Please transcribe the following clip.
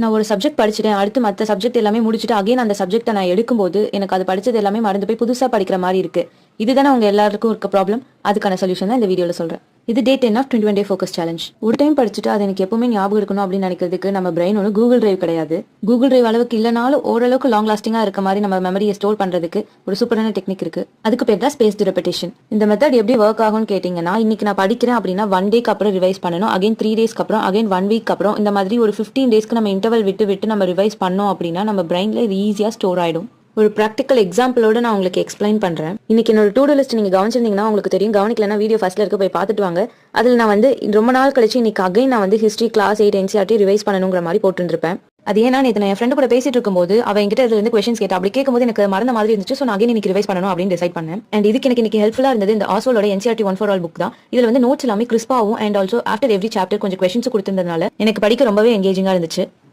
நான் ஒரு சப்ஜெக்ட் படிச்சுட்டேன், அடுத்து மத்த சப்ஜெக்ட் எல்லாமே முடிச்சுட்டு அகைன் அந்த சப்ஜெக்ட்ட நான் எடுக்கும்போது எனக்கு அது படிச்சது எல்லாமே மறந்து போய் புதுசா படிக்கிற மாரி இருக்கு. இதுதானே உங்க எல்லாருக்கும் இருக்க ப்ராப்ளம். அதுக்கான சொல்யூஷன் தான் இந்த வீடியோல சொல்றேன். இது டே 10 ஆஃப் 21 டே ஃபோக்கஸ் சேலஞ்ச். ஒரு டைம் படிச்சுட்டு அது எனக்கு எப்பவுமே ஞாபகம் இருக்கணும் அப்படின்னு நினைக்கிறதுக்கு நம்ம பிரெயின் ஒன்று கூகுள் டிரைவ் கிடையாது. கூகுள் டிரைவ் அளவுக்கு இல்லனாலும் ஓரளவுக்கு லாங் லாஸ்டிங்கா இருக்க மாதிரி நம்ம மெமரியை ஸ்டோர் பண்றதுக்கு ஒரு சூப்பரான டெக்னிக் இருக்கு. அதுக்கு பேர் தான் ஸ்பேஸ்டு ரெப்பிடேஷன். இந்த மெத்தட் எப்படி ஒர்க் ஆகும்னு கேட்டீங்கன்னா, இன்னைக்கு நான் படிக்கிறேன் அப்படின்னா 1 டேக்கு அப்புறம் ரிவைஸ் பண்ணணும், அகைன் 3 டேஸ்க்கு அப்புறம், அகைன் 1 வீக் அப்புறம், இந்த மாதிரி ஒரு 15 டேஸ்க்கு நம்ம இன்டர்வல் விட்டு விட்டு நம்ம ரிவைஸ் பண்ணோம் அப்படின்னா நம்ம பிரெயின்ல இது ஈஸியா ஸ்டோர் ஆயிடும். ஒரு ப்ராக்டிக்கல் எக்ஸாம்பிளோட நான் உங்களுக்கு எக்ஸ்பிளைன் பண்றேன். இன்னைக்கு என்னோட டூ டூ லிஸ்ட் நீங்க கவனிச்சிருந்தீங்கன்னா உங்களுக்கு தெரியும். கவனிக்கலன்னா வீடியோ ஃபர்ஸ்ட்ல இருக்க போய் பார்த்துட்டு வாங்க. அதில் நான் வந்து ரொம்ப நாள் கழிச்சு இன்னைக்கு அகைன் நான் வந்து ஹிஸ்ட்ரி கிளாஸ் 8 என்சிஆர்டி ரிவைஸ் பண்ணணுங்கிற மாதிரி போட்டுருப்பேன். அது ஏன்னா நேற்று நான் என் ஃப்ரெண்டு கூட பேசிட்டு இருக்கும்போது அவ என்கிட்ட இதுல இருந்து கொஸ்டின்ஸ் கேட்டா. அப்படி கேட்கும்போது எனக்கு மறந்த மாதிரி இருந்துச்சு. ஸோ நான் அகைன் இன்னைக்கு ரிவைஸ் பண்ணணும் அப்படின்னு டிசைட் பண்ணேன். அண்ட் இதுக்கு எனக்கு இன்னைக்கு ஹெல்ப்ஃபுல்லா இருந்தது இந்த ஆஸ்வாலோட NCERT one for all book தான். இதுல வந்து நோட்ஸ் எல்லாமே கிறிஸ்பாவும் and also after every chapter கொஞ்சம் கொஸ்டின்ஸ் கொடுத்திருந்ததுனால எனக்கு படிக்க ரொம்பவே எங்கேஜிங்கா இருந்துச்சு.